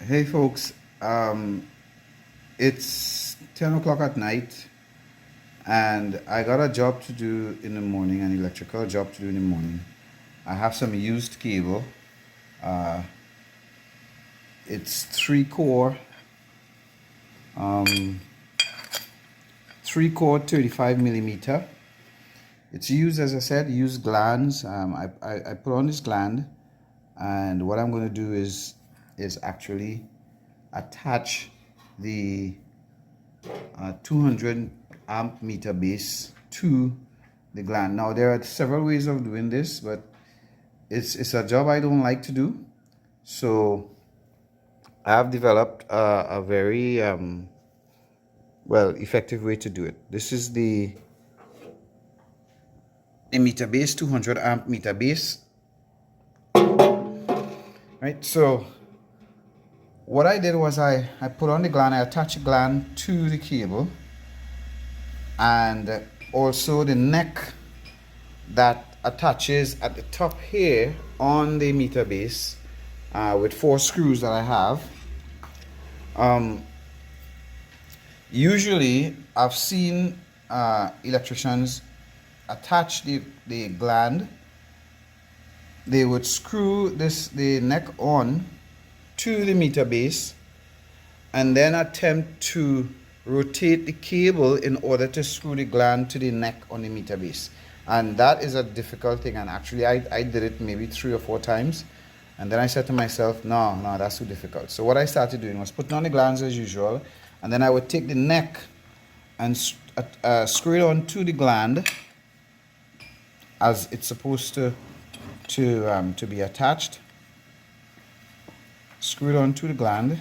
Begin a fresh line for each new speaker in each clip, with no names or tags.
Hey folks, it's 10 o'clock at night and I got a job to do in the morning, an electrical job to do in the morning. I have some used cable. Uh, it's um, three core 35 millimeter. It's used, as I said, used glands. I put on this gland, and what I'm going to do is actually attach the 200 amp meter base to the gland. Now there are several ways of doing this, but it's a job I don't like to do, so I have developed a very well effective way to do it. This is the meter base, 200 amp meter base, right? So what I did was I put on the gland, I attached the gland to the cable, and also the neck that attaches at the top here on the meter base with 4 screws that I have. Usually I've seen electricians attach the gland. They would screw the neck on to the meter base and then attempt to rotate the cable in order to screw the gland to the neck on the meter base. And that is a difficult thing, and actually I did it maybe 3 or 4 times, and then I said to myself, no, that's too difficult. So what I started doing was putting on the glands as usual, and then I would take the neck and screw it onto the gland as it's supposed to be attached. Screw it onto the gland.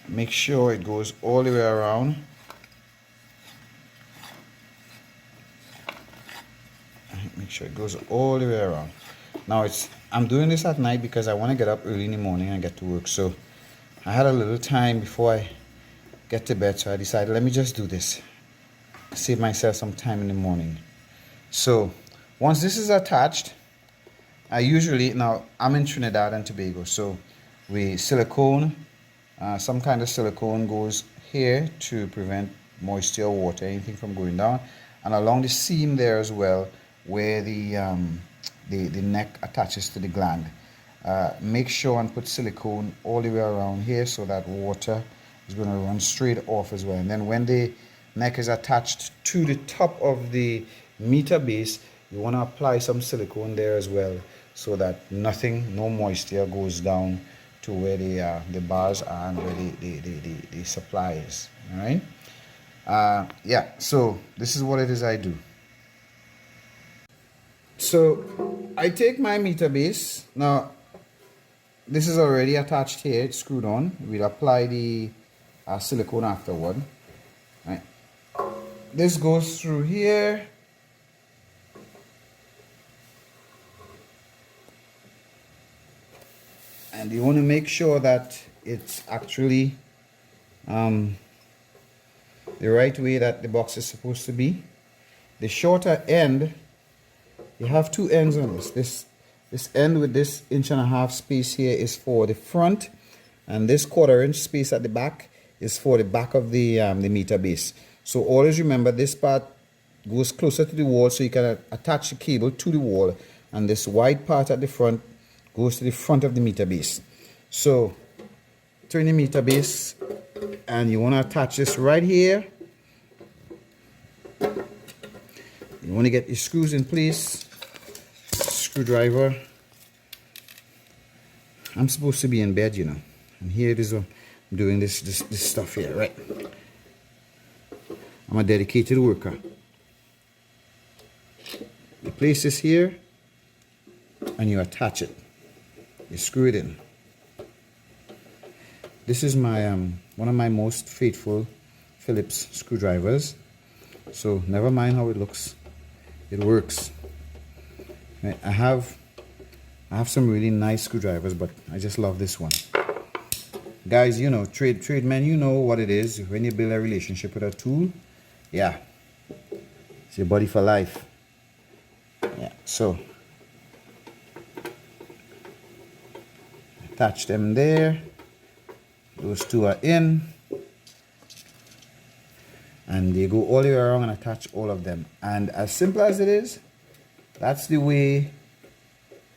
Make sure it goes all the way around. Make sure it goes all the way around. Now I'm doing this at night because I want to get up early in the morning and get to work. So I had a little time before I get to bed, so I decided, let me just do this. Save myself some time in the morning. So once this is attached, I usually, now I'm in Trinidad and Tobago, so we silicone, some kind of silicone goes here to prevent moisture or water, anything from going down, and along the seam there as well, where the neck attaches to the gland. Make sure and put silicone all the way around here so that water is going to run straight off as well. And then when the neck is attached to the top of the meter base, you want to apply some silicone there as well, so that no moisture goes down to where the bars are and where the supply is. All right. Yeah, so this is what it is I do. So I take my meter base. Now this is already attached here, it's screwed on. We'll apply the silicone afterward. Right. This goes through here. And you want to make sure that it's actually the right way that the box is supposed to be. The shorter end, you have 2 ends on this. This end with this 1.5 inch space here is for the front, and this 1/4 inch space at the back is for the back of the meter base. So always remember, this part goes closer to the wall so you can attach the cable to the wall, and this wide part at the front goes to the front of the meter base. So turn the meter base and you want to attach this right here. You want to get your screws in place. Screwdriver. I'm supposed to be in bed, you know, and here it is. I'm doing this stuff here, right? I'm a dedicated worker. You place this here and you attach it. You screw it in. This is my one of my most faithful Phillips screwdrivers, so never mind how it looks, it works. Right, I have some really nice screwdrivers, but I just love this one. Guys, you know, tradesmen, you know what it is when you build a relationship with a tool. Yeah, it's your buddy for life. Yeah, so attach them there. Those two are in, and they go all the way around and attach all of them. And as simple as it is, that's the way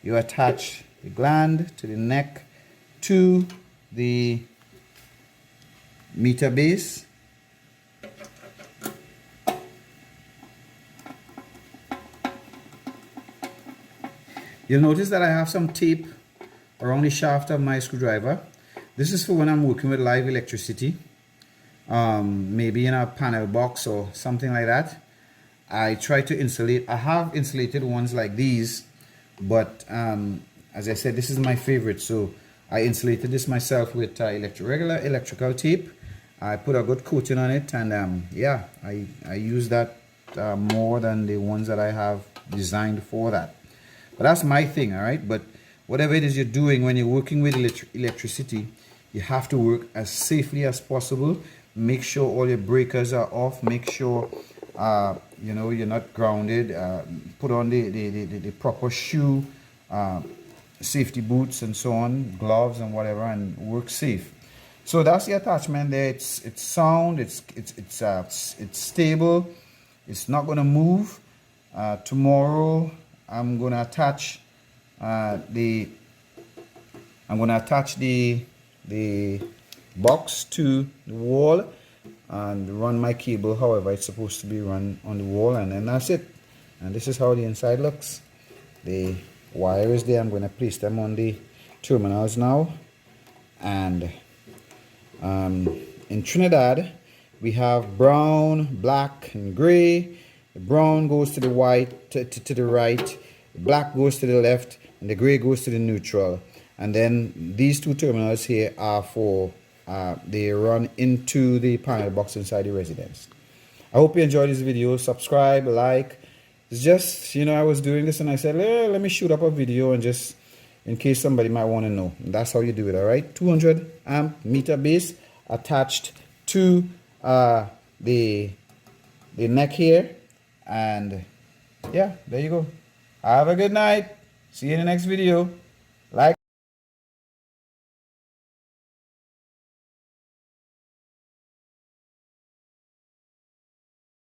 you attach the gland to the neck to the meter base. You'll notice that I have some tape around the shaft of my screwdriver. This is for when I'm working with live electricity, maybe in a panel box or something like that. I try to insulate. I have insulated ones like these, but as I said, this is my favorite, so I insulated this myself with regular electrical tape. I put a good coating on it, and yeah, I use that more than the ones that I have designed for that. But that's my thing, all right? But whatever it is you're doing when you're working with electricity, you have to work as safely as possible. Make sure all your breakers are off. Make sure you know, you're not grounded. Put on the proper shoe, safety boots and so on, gloves and whatever, and work safe. So that's the attachment there. It's sound. It's stable. It's not going to move. Tomorrow I'm going to attach the box to the wall and run my cable however it's supposed to be run on the wall, and then that's it. And this is how the inside looks. The wire is there. I'm going to place them on the terminals now. And in Trinidad we have brown, black and gray. The brown goes to the white, to the right, the black goes to the left, and the gray goes to the neutral. And then these two terminals here are for they run into the panel box inside the residence. I hope you enjoyed this video. Subscribe, like. It's just, you know, I was doing this and I said, let me shoot up a video, and just in case somebody might want to know. And that's how you do it, all right? 200 amp meter base attached to the neck here. And yeah, there you go. Have a good night. See you in the next video. Like.